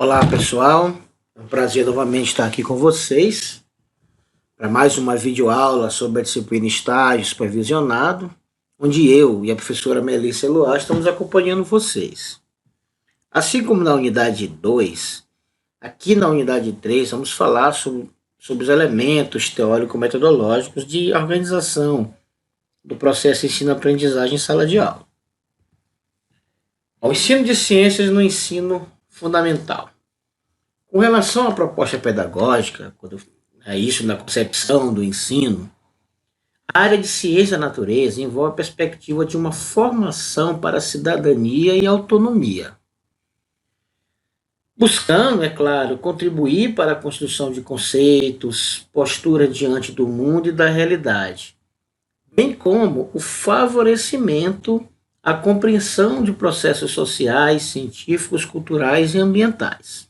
Olá pessoal, é um prazer novamente estar aqui com vocês para mais uma videoaula sobre a disciplina Estágio Supervisionado, onde eu e a professora Melissa Eloá estamos acompanhando vocês. Assim como na unidade 2, aqui na unidade 3 vamos falar sobre os elementos teórico-metodológicos de organização do processo ensino-aprendizagem em sala de aula. O ensino de ciências no ensino fundamental. Com relação à proposta pedagógica, quando é isso na concepção do ensino, a área de ciência da natureza envolve a perspectiva de uma formação para a cidadania e autonomia, buscando, é claro, contribuir para a construção de conceitos, postura diante do mundo e da realidade, bem como o favorecimento à compreensão de processos sociais, científicos, culturais e ambientais.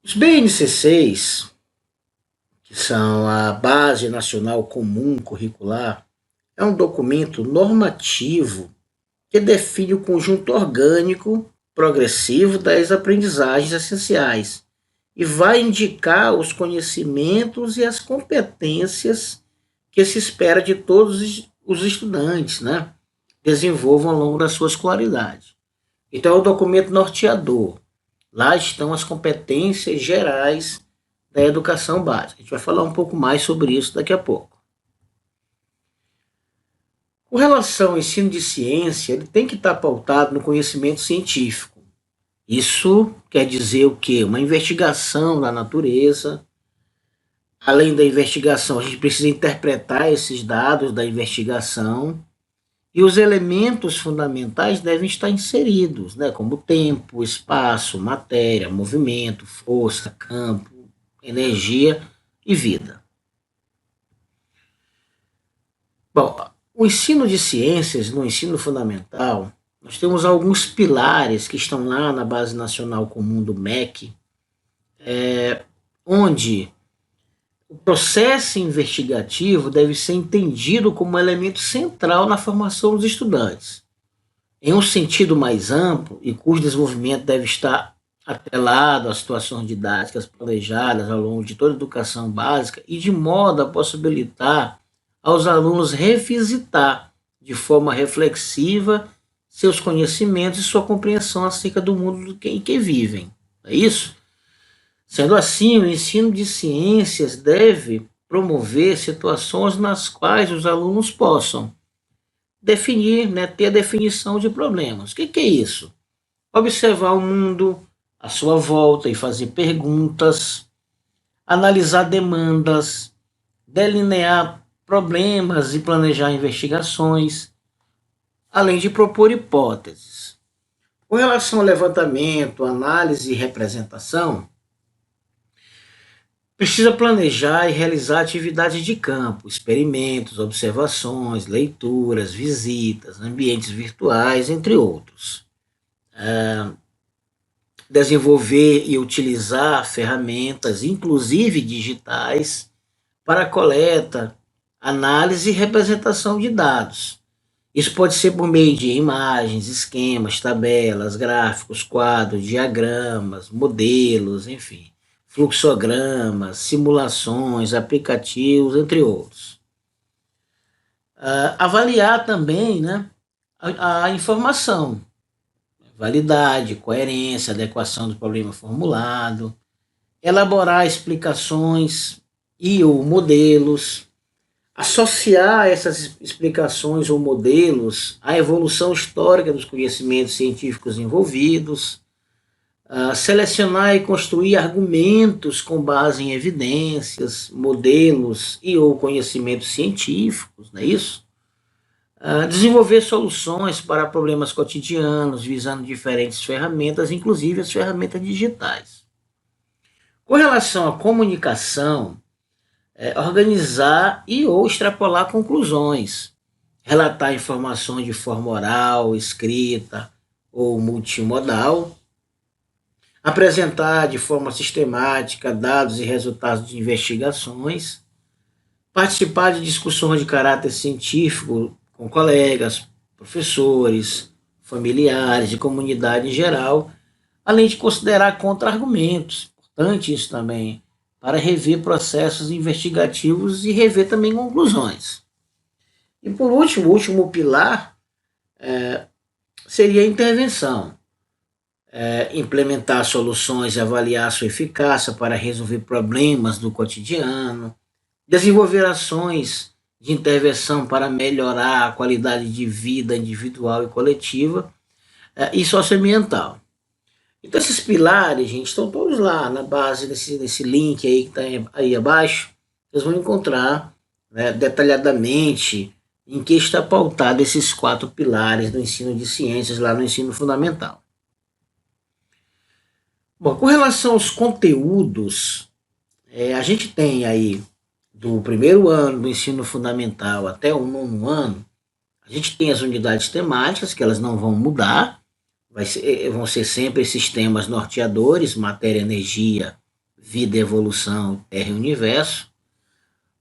Os BNCCs, que são a Base Nacional Comum Curricular, é um documento normativo que define o conjunto orgânico progressivo das aprendizagens essenciais e vai indicar os conhecimentos e as competências que se espera de todos os estudantes, desenvolvam ao longo da sua escolaridade. Então é o documento norteador. Lá estão as competências gerais da educação básica. A gente vai falar um pouco mais sobre isso daqui a pouco. Com relação ao ensino de ciência, ele tem que estar pautado no conhecimento científico. Isso quer dizer o quê? Uma investigação da natureza. Além da investigação, a gente precisa interpretar esses dados da investigação. E os elementos fundamentais devem estar inseridos, como tempo, espaço, matéria, movimento, força, campo, energia e vida. Bom, o ensino de ciências no ensino fundamental, nós temos alguns pilares que estão lá na Base Nacional Comum do MEC, onde o processo investigativo deve ser entendido como um elemento central na formação dos estudantes, em um sentido mais amplo e cujo desenvolvimento deve estar atrelado às situações didáticas planejadas ao longo de toda a educação básica e de modo a possibilitar aos alunos revisitar de forma reflexiva seus conhecimentos e sua compreensão acerca do mundo em que vivem. É isso? Sendo assim, o ensino de ciências deve promover situações nas quais os alunos possam definir, ter a definição de problemas. O que é isso? Observar o mundo à sua volta e fazer perguntas, analisar demandas, delinear problemas e planejar investigações, além de propor hipóteses. Com relação ao levantamento, análise e representação, precisa planejar e realizar atividades de campo, experimentos, observações, leituras, visitas, ambientes virtuais, entre outros. Desenvolver e utilizar ferramentas, inclusive digitais, para coleta, análise e representação de dados. Isso pode ser por meio de imagens, esquemas, tabelas, gráficos, quadros, diagramas, modelos, enfim, fluxogramas, simulações, aplicativos, entre outros. Avaliar também a informação, validade, coerência, adequação do problema formulado, elaborar explicações e ou modelos, associar essas explicações ou modelos à evolução histórica dos conhecimentos científicos envolvidos, selecionar e construir argumentos com base em evidências, modelos e ou conhecimentos científicos, não é isso? Desenvolver soluções para problemas cotidianos, visando diferentes ferramentas, inclusive as ferramentas digitais. Com relação à comunicação, organizar e ou extrapolar conclusões, relatar informações de forma oral, escrita ou multimodal, apresentar de forma sistemática dados e resultados de investigações, participar de discussões de caráter científico com colegas, professores, familiares e comunidade em geral, além de considerar contra-argumentos, importante isso também, para rever processos investigativos e rever também conclusões. E por último, o último pilar seria a intervenção. Implementar soluções e avaliar sua eficácia para resolver problemas do cotidiano, desenvolver ações de intervenção para melhorar a qualidade de vida individual e coletiva e socioambiental. Então esses pilares, gente, estão todos lá na base desse link aí que está aí abaixo. Vocês vão encontrar, né, detalhadamente em que está pautado esses 4 pilares do ensino de ciências lá no ensino fundamental. Bom, com relação aos conteúdos, a gente tem aí do primeiro ano do ensino fundamental até o 9º ano, a gente tem as unidades temáticas, que elas não vão mudar, vão ser sempre esses temas norteadores: matéria, energia, vida, evolução, terra e universo.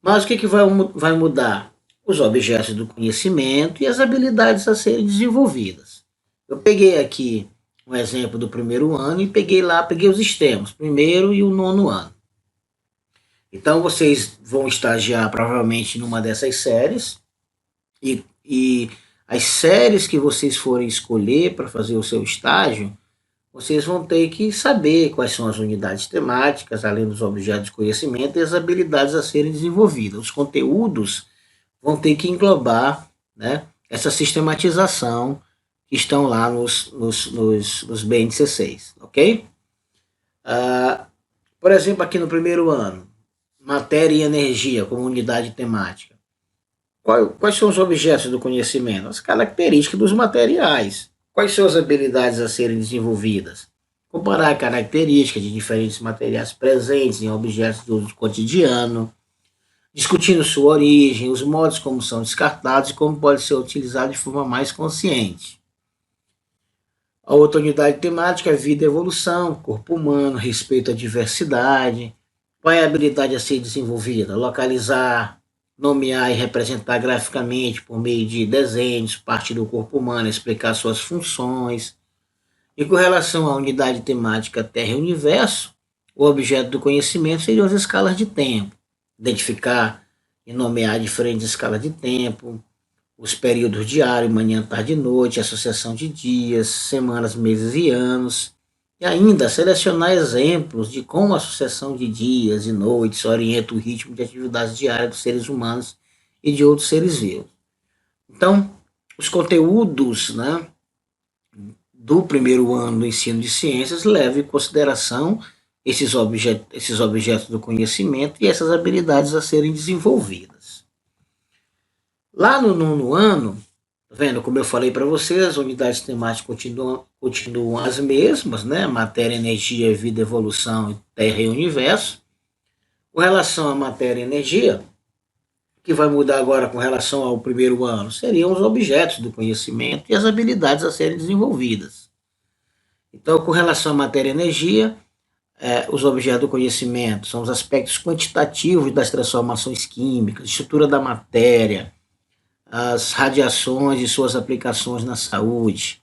Mas o que vai mudar? Os objetos do conhecimento e as habilidades a serem desenvolvidas. Eu peguei aqui um exemplo do primeiro ano e peguei os extremos, primeiro e o 9º ano. Então vocês vão estagiar provavelmente numa dessas séries e as séries que vocês forem escolher para fazer o seu estágio, vocês vão ter que saber quais são as unidades temáticas, além dos objetos de conhecimento e as habilidades a serem desenvolvidas. Os conteúdos vão ter que englobar, né, essa sistematização que estão lá nos BNCCs, ok? Por exemplo, aqui no primeiro ano, matéria e energia como unidade temática. Quais são os objetos do conhecimento? As características dos materiais. Quais são as habilidades a serem desenvolvidas? Comparar características de diferentes materiais presentes em objetos do uso cotidiano, discutindo sua origem, os modos como são descartados e como pode ser utilizado de forma mais consciente. A outra unidade temática é vida e evolução, corpo humano, respeito à diversidade. Qual é a habilidade a ser desenvolvida? Localizar, nomear e representar graficamente por meio de desenhos parte do corpo humano, explicar suas funções. E com relação à unidade temática Terra e Universo, o objeto do conhecimento seriam as escalas de tempo. Identificar e nomear diferentes escalas de tempo, os períodos diário, manhã, tarde e noite, associação de dias, semanas, meses e anos. E ainda selecionar exemplos de como a sucessão de dias e noites orienta o ritmo de atividades diárias dos seres humanos e de outros seres vivos. Então, os conteúdos, né, do primeiro ano do ensino de ciências levam em consideração esses objetos do conhecimento e essas habilidades a serem desenvolvidas. Lá no 9º ano, vendo, como eu falei para vocês, as unidades temáticas continuam as mesmas, né? Matéria, energia, vida, evolução, terra e universo. Com relação à matéria e energia, o que vai mudar agora com relação ao primeiro ano seriam os objetos do conhecimento e as habilidades a serem desenvolvidas. Então, com relação à matéria e energia, os objetos do conhecimento são os aspectos quantitativos das transformações químicas, estrutura da matéria, as radiações e suas aplicações na saúde.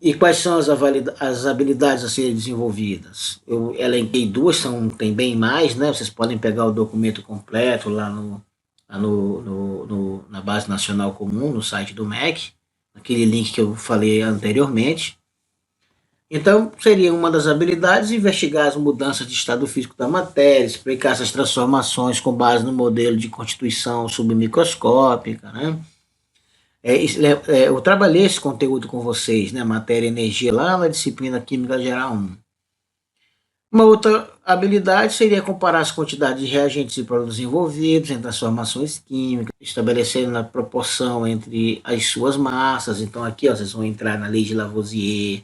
E quais são as habilidades a serem desenvolvidas? Eu elenquei 2, tem bem mais, né? Vocês podem pegar o documento completo lá na Base Nacional Comum, no site do MEC, aquele link que eu falei anteriormente. Então, seria uma das habilidades investigar as mudanças de estado físico da matéria, explicar essas transformações com base no modelo de constituição submicroscópica, né? Eu trabalhei esse conteúdo com vocês, né? Matéria e energia, lá na disciplina Química Geral 1. Uma outra habilidade seria comparar as quantidades de reagentes e produtos envolvidos em transformações químicas, estabelecendo a proporção entre as suas massas. Então, aqui vocês vão entrar na lei de Lavoisier,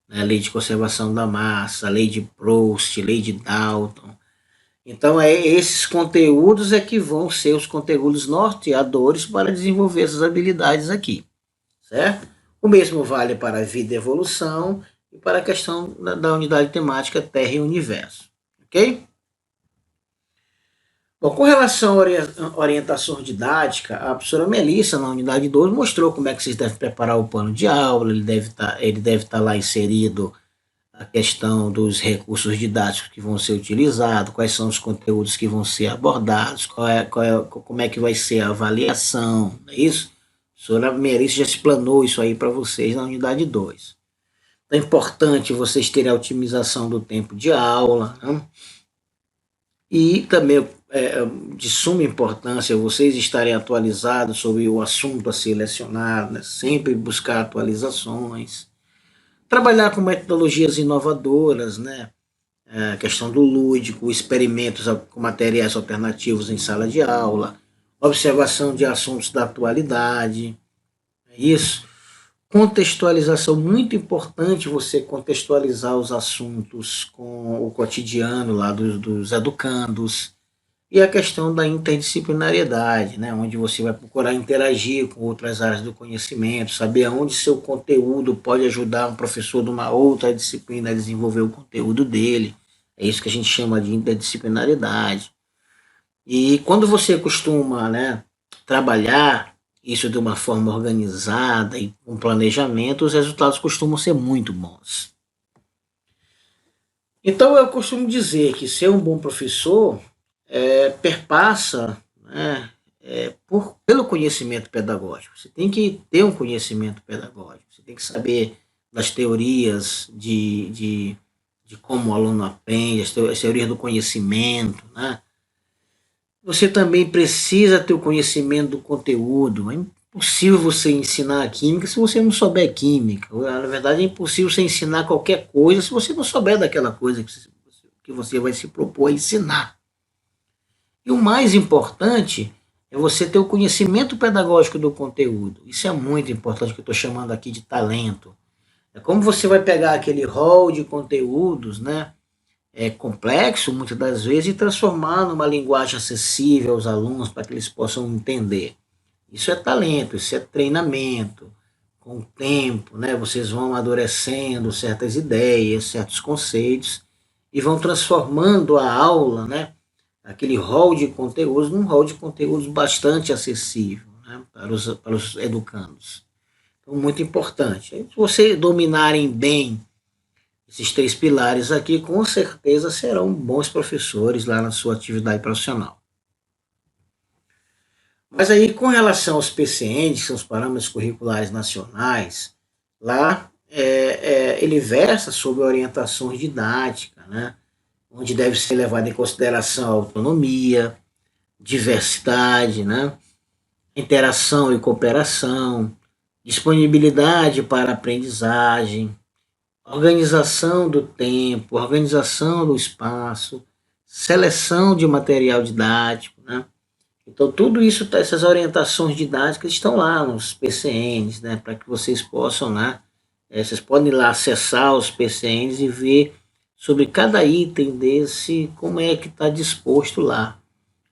a lei de conservação da massa, a lei de Proust, lei de Dalton. Então, esses conteúdos que vão ser os conteúdos norteadores para desenvolver essas habilidades aqui, certo? O mesmo vale para a vida e evolução e para a questão da unidade temática Terra e Universo, ok? Bom, com relação à orientação didática, a professora Melissa, na unidade 2, mostrou como é que vocês devem preparar o plano de aula. Ele deve estar lá inserido a questão dos recursos didáticos que vão ser utilizados, quais são os conteúdos que vão ser abordados, como é que vai ser a avaliação, não é isso? A professora Merícia já explanou isso aí para vocês na unidade 2. É importante vocês terem a otimização do tempo de aula, né? E também de suma importância vocês estarem atualizados sobre o assunto a ser selecionado, né? Sempre buscar atualizações, trabalhar com metodologias inovadoras, né? A questão do lúdico, experimentos com materiais alternativos em sala de aula, observação de assuntos da atualidade, é isso. Contextualização, muito importante você contextualizar os assuntos com o cotidiano lá dos educandos. E a questão da interdisciplinariedade, né, onde você vai procurar interagir com outras áreas do conhecimento, saber aonde seu conteúdo pode ajudar um professor de uma outra disciplina a desenvolver o conteúdo dele. É isso que a gente chama de interdisciplinariedade. E quando você costuma, né, trabalhar isso de uma forma organizada e com planejamento, os resultados costumam ser muito bons. Então eu costumo dizer que ser um bom professor perpassa, né, pelo conhecimento pedagógico. Você tem que ter um conhecimento pedagógico, você tem que saber das teorias de como o aluno aprende, as teorias do conhecimento, né? Você também precisa ter o conhecimento do conteúdo. É impossível você ensinar a química se você não souber química. Na verdade, é impossível você ensinar qualquer coisa se você não souber daquela coisa que você vai se propor a ensinar. E o mais importante é você ter o conhecimento pedagógico do conteúdo. Isso é muito importante, que eu estou chamando aqui de talento. É como você vai pegar aquele rol de conteúdos, né? Complexo, muitas das vezes, e transformar numa linguagem acessível aos alunos para que eles possam entender. Isso é talento, isso é treinamento. Com o tempo, né, vocês vão amadurecendo certas ideias, certos conceitos, e vão transformando a aula, né, aquele rol de conteúdos, num rol de conteúdos bastante acessível, né, para os educandos. Então, muito importante. Se vocês dominarem bem esses 3 pilares aqui, com certeza serão bons professores lá na sua atividade profissional. Mas aí, com relação aos PCNs, que são os Parâmetros Curriculares Nacionais, lá ele versa sobre orientações didáticas, né, onde deve ser levada em consideração a autonomia, diversidade, né, interação e cooperação, disponibilidade para aprendizagem, organização do tempo, organização do espaço, seleção de material didático, né? Então, tudo isso, essas orientações didáticas estão lá nos PCNs, né? Para que vocês possam, né? Vocês podem ir lá acessar os PCNs e ver sobre cada item desse, como é que está disposto lá.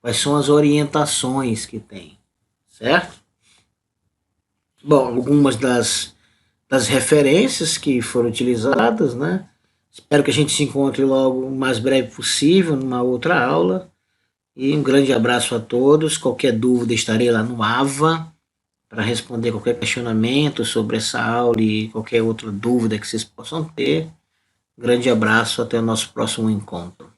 Quais são as orientações que tem, certo? Bom, algumas das referências que foram utilizadas, né? Espero que a gente se encontre logo o mais breve possível numa outra aula. E um grande abraço a todos. Qualquer dúvida, estarei lá no AVA para responder qualquer questionamento sobre essa aula e qualquer outra dúvida que vocês possam ter. Um grande abraço, até o nosso próximo encontro.